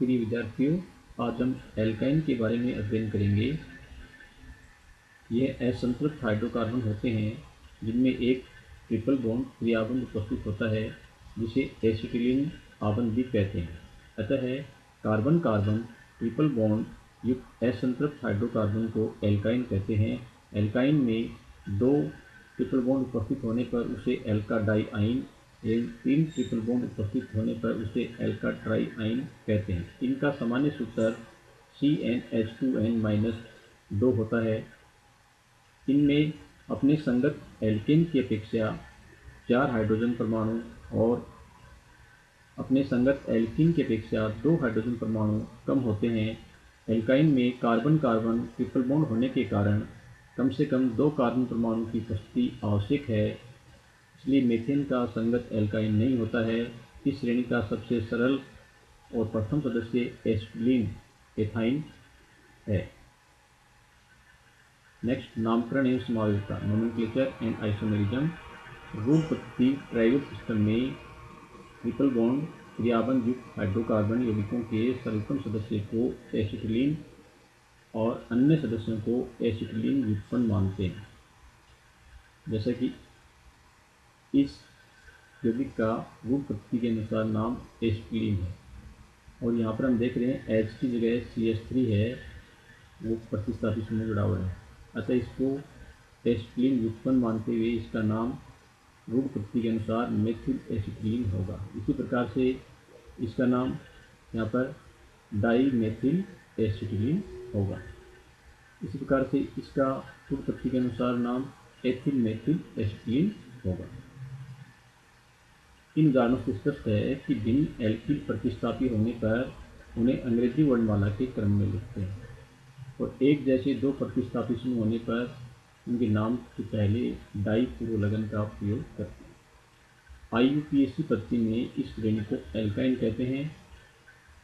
प्रिय विद्यार्थियों, आज हम एल्काइन के बारे में अध्ययन करेंगे। ये असंतृप्त हाइड्रोकार्बन होते हैं जिनमें एक ट्रिपल बॉन्ड क्रियाबंध उपस्थित होता है जिसे एसिटिलीन आबंध भी कहते हैं। अतः कार्बन कार्बन ट्रिपल बॉन्ड युक्त असंतृप्त हाइड्रोकार्बन को एल्काइन कहते हैं। एल्काइन में दो ट्रिपल बॉन्ड उपस्थित होने पर उसे एल्का डाई आइन, तीन ट्रिपल बॉन्ड उपस्थित होने पर उसे एल्का ट्राई आइन कहते हैं। इनका सामान्य सूत्र CnH2n-2 होता है। इनमें अपने संगत एल्केन की अपेक्षा 4 हाइड्रोजन परमाणु और अपने संगत एल्कीन की अपेक्षा 2 हाइड्रोजन परमाणु कम होते हैं। एल्काइन में कार्बन कार्बन ट्रिपल बॉन्ड होने के कारण कम से कम 2 कार्बन परमाणु की उपस्थिति आवश्यक है, इसलिए मीथेन का संगत एल्काइन नहीं होता है। इस श्रेणी का सबसे सरल और प्रथम सदस्य एसिटिलीन एथाइन है। नेक्स्ट, नामकरण एवं समावेशिता, नोमेनक्लेचर एंड आइसोमेरिज्म। रूप पद्धति ट्राइयुक्त सिस्टम में ट्रिपल बॉन्ड क्रियाबंध युक्त हाइड्रोकार्बन यौगिकों के सर्वोत्तम सदस्य को एसिटिलीन और अन्य सदस्यों को एसिटिलीन व्युत्पन्न मानते हैं। जैसा कि इस यौगिक का रूप पद्धति के अनुसार नाम एसिटिलीन है और यहाँ पर हम देख रहे हैं H की जगह CH3 है, वो प्रतिस्थापी समूह जुड़ा हुआ है। अतः इसको एसिटिलीन व्युत्पन्न मानते हुए इसका नाम रूप पद्धति के अनुसार मेथिल एसिटिलीन होगा। इसी प्रकार से इसका नाम यहाँ पर डाई मेथिल एसिटिलीन होगा। इसी प्रकार से इसका रूप पद्धति के अनुसार नाम एथिल मेथिल एसिटिलीन होगा। इन उदाहरणों से स्पष्ट है कि भिन्न एल्किल प्रतिस्थापी होने पर उन्हें अंग्रेजी वर्णमाला के क्रम में लिखते हैं और एक जैसे 2 प्रतिस्थापी समूह होने पर उनके नाम के पहले डाई पूर्व लगन का प्रयोग करते हैं। IUPAC पद्धति में इस श्रेणी को एल्काइन कहते हैं।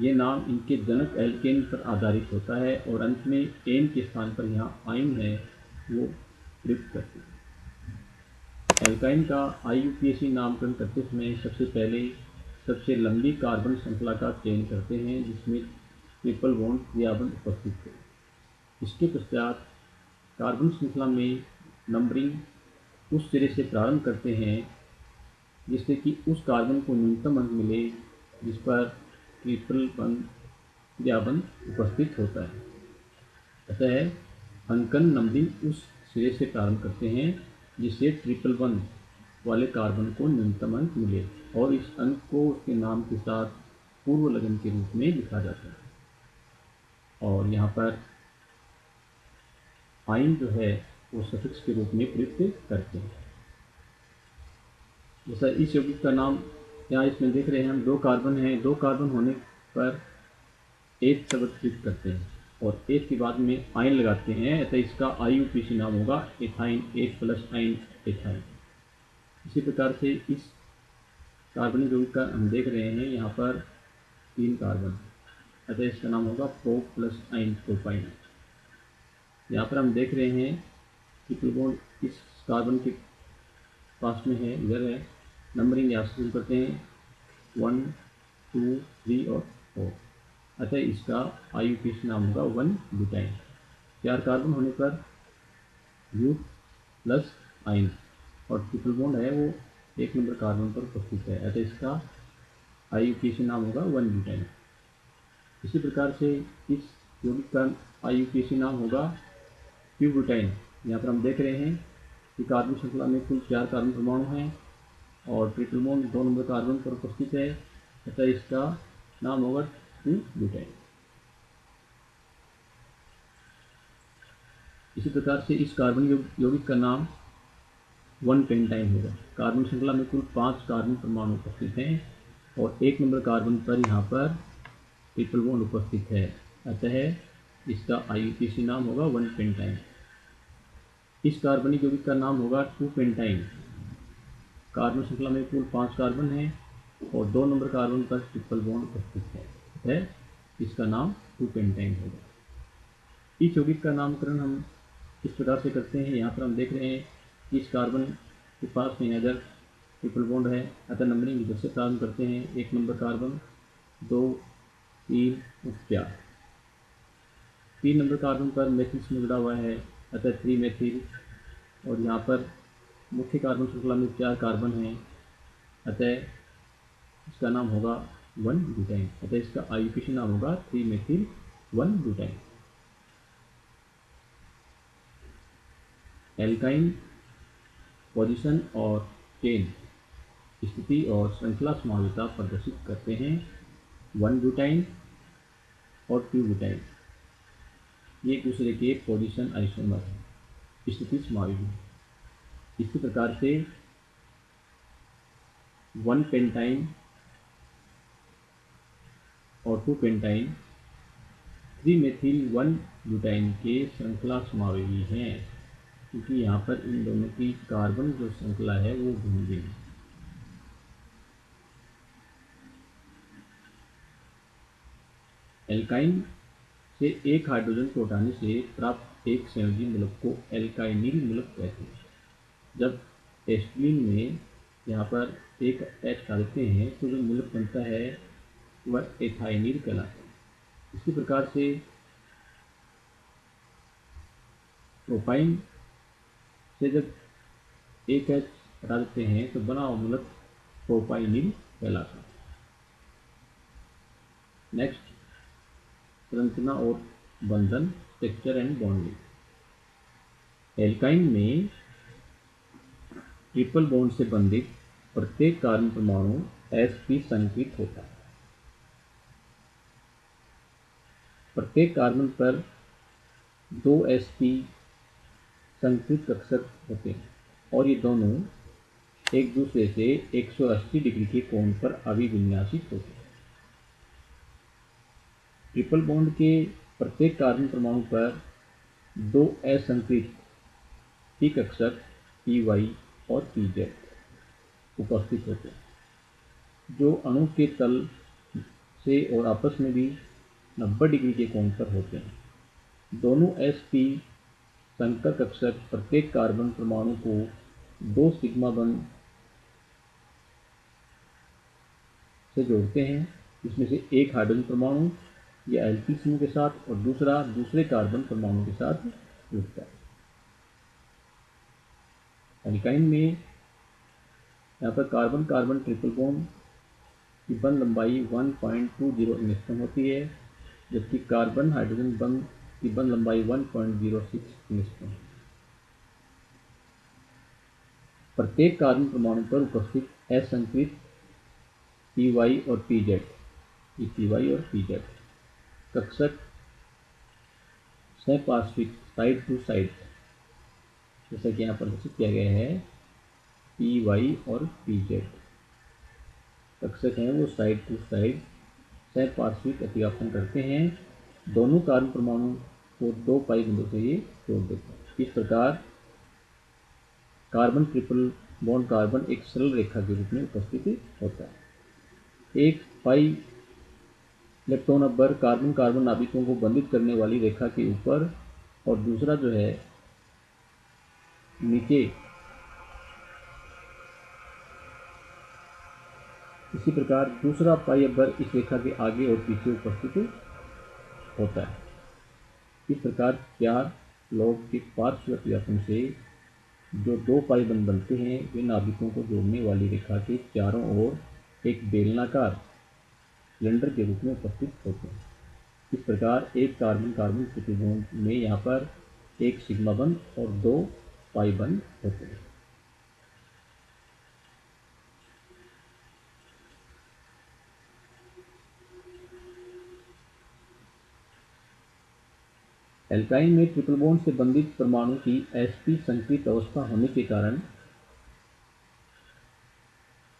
ये नाम इनके जनक एल्केन पर आधारित होता है और अंत में एन के स्थान पर यहाँ आइन है वो प्रयुक्त करते हैं। एल्काइन का IUPAC नामकरण करते समय सबसे पहले सबसे लंबी कार्बन श्रृंखला का चयन करते हैं जिसमें ट्रिपल बॉन्ड क्रियाबंध उपस्थित है। इसके पश्चात कार्बन श्रृंखला में नंबरिंग उस सिरे से प्रारंभ करते हैं जिससे कि उस कार्बन को न्यूनतम अंक मिले जिस पर ट्रिपल बॉन्ड क्रियाबंध उपस्थित होता है। अतः अंकन नंबरिंग उस सिरे से प्रारंभ करते हैं जिससे ट्रिपल बॉन्ड वाले कार्बन को न्यूनतम अंक मिले और इस अंक को उसके नाम के साथ पूर्व लगन के रूप में लिखा जाता है और यहाँ पर आइन जो है वो सफिक्स के रूप में प्रयुक्त करते हैं। जैसा इस यौगिक का नाम यहाँ इसमें देख रहे हैं हम, 2 कार्बन हैं, 2 कार्बन होने पर एथ शब्द प्रयुक्त करते हैं और एथ के बाद में आइन लगाते हैं। अतः इसका IUPAC नाम होगा एथाइन, एथ प्लस आइन एथाइन। इसी प्रकार से इस कार्बनिक यौगिक का हम देख रहे हैं यहाँ पर 3 कार्बन, अतः इसका नाम होगा प्रो प्लस आइन प्रोपाइन। यहाँ पर हम देख रहे हैं ट्रिपल बॉन्ड इस कार्बन के पास में है, इधर है। नंबरिंग यहाँ से शुरू करते हैं 1, 2, 3 और 4। अतः इसका IUPAC नाम होगा 1-ब्यूटाइन। 4 कार्बन होने पर ब्यूट प्लस आइन और ट्रिपल बॉन्ड है वो 1 नंबर कार्बन पर उपस्थित है, अतः इसका IUPAC नाम होगा 1-ब्यूटाइन। इसी प्रकार से इस यौगिक का IUPAC नाम होगा 2-ब्यूटाइन। यहाँ पर हम देख रहे हैं कि कार्बन श्रृंखला में कुल 4 कार्बन परमाणु हैं और ट्रिपल बॉन्ड 2 नंबर कार्बन पर उपस्थित है, अतः इसका नाम होगा 2-ब्यूटाइन। इसी प्रकार से इस कार्बन यौगिक का नाम 1-पेंटाइन होगा। कार्बन श्रृंखला में कुल 5 कार्बन परमाणु उपस्थित हैं और 1 नंबर कार्बन पर यहाँ पर ट्रिपल बॉन्ड उपस्थित है, अतः इसका IUPAC नाम होगा 1-पेंटाइन। इस कार्बनिक यौगिक का नाम होगा 2-पेंटाइन। कार्बन श्रृंखला में कुल 5 कार्बन हैं और 2 नंबर कार्बन पर ट्रिपल बॉन्ड उपस्थित है, अतः इसका नाम 2-पेंटाइन होगा। इस यौगिक का नामकरण हम इस प्रकार से करते हैं। यहाँ पर हम देख रहे हैं कि इस कार्बन के पास में इधर ट्रिपल बॉन्ड है, अतः नंबरिंग इधर से प्रारंभ करते हैं। 1 नंबर कार्बन, 2, 3 उपचार। 3 नंबर कार्बन पर मेथिल समूह जुड़ा हुआ है, अतः 3 मेथिल। और यहाँ पर मुख्य कार्बन श्रृंखला में 4 कार्बन हैं, अतः इसका नाम होगा 1 ब्यूटाइन। अतः इसका आईयूपीएसी नाम होगा 3 मेथिल 1 ब्यूटाइन। एल्काइन पोजीशन और चेन स्थिति और श्रृंखला समावेशिता प्रदर्शित करते हैं। 1 ब्यूटाइन और 2 ब्यूटाइन ये एक दूसरे के पोजीशन आइसोमर हैं, स्थिति समावेशी। इसी प्रकार से 1 पेंटाइन और 2 पेंटाइन 3 मेथिल 1 ब्यूटाइन के श्रृंखला समावेशी हैं, क्योंकि यहाँ पर इन दोनों की कार्बन जो श्रृंखला है वो भिन्न है। एल्काइन से एक हाइड्रोजन को हटाने से प्राप्त एक संयोजी मूलक को एल्काइनिल मूलक कहते हैं। जब एस्टिलीन में यहाँ पर एक H हटा देते हैं तो जो मूलक बनता है वह एथाइनिल कहलाता है। इसी प्रकार से प्रोपाइन से जब एक H हटा देते हैं तो बना हुआ मूलक प्रोपाइनिल कहलाता है। नेक्स्ट, संरचना और बंधन, स्ट्रक्चर एंड बॉन्डिंग। एल्काइन में ट्रिपल बॉन्ड से बंधित प्रत्येक कार्बन परमाणु sp संकेत होता है। प्रत्येक कार्बन पर 2 sp संकेत कक्षक होते हैं और ये दोनों एक दूसरे से 180 डिग्री के कोण पर अभिविन्यासित होते हैं। ट्रिपल बॉन्ड के प्रत्येक कार्बन परमाणु पर 2 असंकृत पी कक्षक py और pz उपस्थित होते हैं, जो अणु के तल से और आपस में भी 90 डिग्री के कोण पर होते हैं। दोनों sp संकर कक्षक प्रत्येक कार्बन परमाणु को 2 सिग्मा बंध से जोड़ते हैं, जिसमें से एक हाइड्रोजन परमाणु या एल्किल समूह के साथ और दूसरा दूसरे कार्बन परमाणु के साथ जुड़ता है। एल्काइन में यहाँ पर कार्बन कार्बन ट्रिपल बॉन्ड की बंध लंबाई 1.20 एंगस्ट्रॉम होती है, जबकि कार्बन हाइड्रोजन बंध की बंध लंबाई 1.06 एंगस्ट्रॉम। प्रत्येक कार्बन परमाणु पर उपस्थित असंकृत py और pz कक्षक सहपार्श्विक साइड टू साइड, जैसा कि यहाँ प्रदर्शित किया गया है, py और pz कक्षक हैं वो साइड टू साइड सहपार्श्विक अतिव्यापन करते हैं। दोनों कार्बन परमाणु को 2 पाई बंधों से ये जोड़ देते हैं। इस प्रकार कार्बन ट्रिपल बॉन्ड कार्बन एक सरल रेखा के रूप में उपस्थित होता है। एक pi electron number carbon carbon नाभिकों को बंधित करने वाली रेखा के ऊपर और दूसरा जो है नीचे। इसी प्रकार दूसरा पाई नंबर इस रेखा के आगे और पीछे उपस्थित होता है। इस प्रकार 4 लोग के पार्श्व अतिव्यापन से जो 2 पाई बंध बनते हैं वे नाभिकों को जोड़ने वाली रेखा के चारों ओर एक बेलनाकार सिलेंडर के रूप में उपस्थित होते हैं। इस प्रकार एक कार्बन कार्बन ट्रिपल बॉन्ड में यहाँ पर एक सिग्मा बंध और 2 पाई बंध होते हैं। एल्काइन में ट्रिपल बॉन्ड से बंधित परमाणु की sp संकृत अवस्था होने के कारण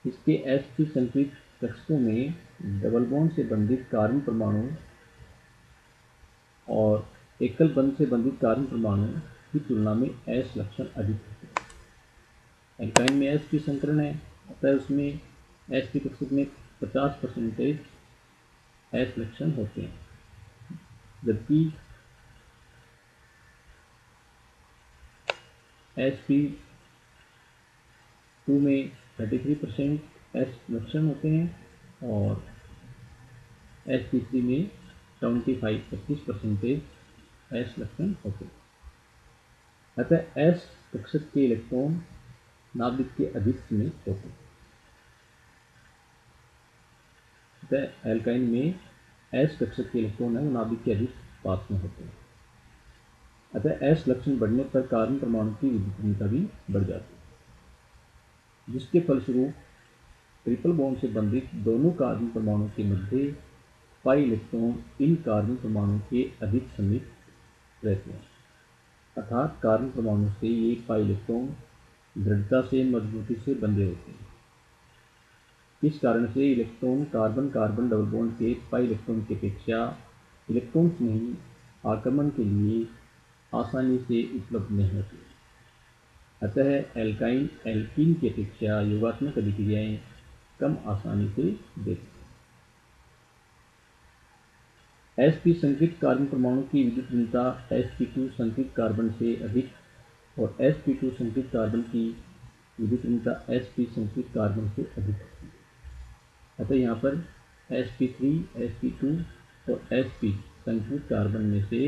इसके sp संकृत कक्षकों में डबल बॉन्ड से बंधित कार्बन परमाणु और एकल बंध से बंधित कार्बन परमाणु की तुलना में S लक्षण अधिक होते हैं। एल्काइन में sp संकरण है, अतः उसमें sp कक्षक में 50% S लक्षण होते हैं, जबकि sp2 में 33% S लक्षण होते हैं और sp3 में 25% s लक्षण होते हैं। अतः s कक्षक के इलेक्ट्रॉन नाभिक के अधिक में होते हैं। अतः एल्काइन में s कक्षक के इलेक्ट्रॉन है वो नाभिक के अधिक पास में होते हैं। अतः s लक्षण बढ़ने पर कार्बन परमाणु की विद्युतीयता भी बढ़ जाती है, जिसके फलस्वरूप ट्रिपल बॉन्ड से बंधित दोनों कार्बन परमाणु के मध्य पाई इलेक्ट्रॉन इन कार्बन परमाणु के अधिक समीप रहते हैं। अर्थात कार्बन परमाणु से ये पाई इलेक्ट्रॉन दृढ़ता से मजबूती से बंधे होते हैं। इस कारण से electron carbon carbon double bond के पाई इलेक्ट्रॉन की अपेक्षा इलेक्ट्रॉन्स नहीं आक्रमण के लिए आसानी से उपलब्ध नहीं होती। अतः एल्काइन एल्कीन की अपेक्षा योगात्मक अभिक्रियाएं कम आसानी से देते हैं। sp संकृत कार्बन परमाणु की विद्युतीयता sp2 संकृत कार्बन से अधिक और sp2 संकृत कार्बन की विद्युतीयता sp संकृत कार्बन से अधिक होती है। अतः यहाँ पर sp3, sp2 और sp संकृत कार्बन में से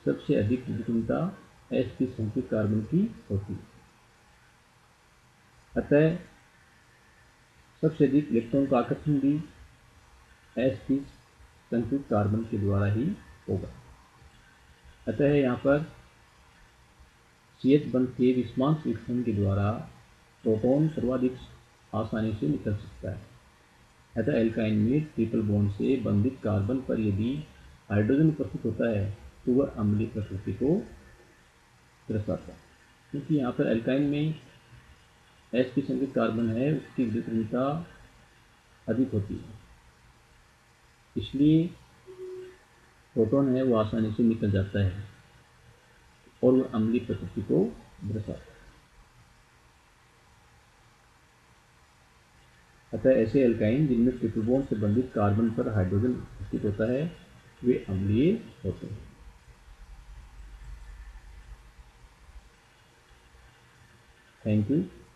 सबसे अधिक विद्युतीयता sp संकृत कार्बन की होती है। अतः सबसे अधिक इलेक्ट्रॉन का आकर्षण भी sp संकृत कार्बन के द्वारा ही होगा। अतः यहाँ पर CH बंध के विस्मांत विकर्ण के द्वारा प्रोटॉन सर्वाधिक आसानी से निकल सकता है। अतः एल्काइन में ट्रिपल बॉन्ड से बंधित कार्बन पर यदि हाइड्रोजन उपस्थित होता है तो वह अम्लीय प्रकृति को दर्शाता है, क्योंकि यहाँ पर एल्काइन में sp संकृत कार्बन है उसकी विद्युतीयता अधिक होती है, इसलिए प्रोटॉन है वो आसानी से निकल जाता है और वह अम्लीय प्रकृति को दर्शाता है। अतः ऐसे एल्काइन जिनमें ट्रिपल बॉन्ड से बंधित कार्बन पर हाइड्रोजन उपस्थित होता है वे अम्लीय होते हैं। Thank you.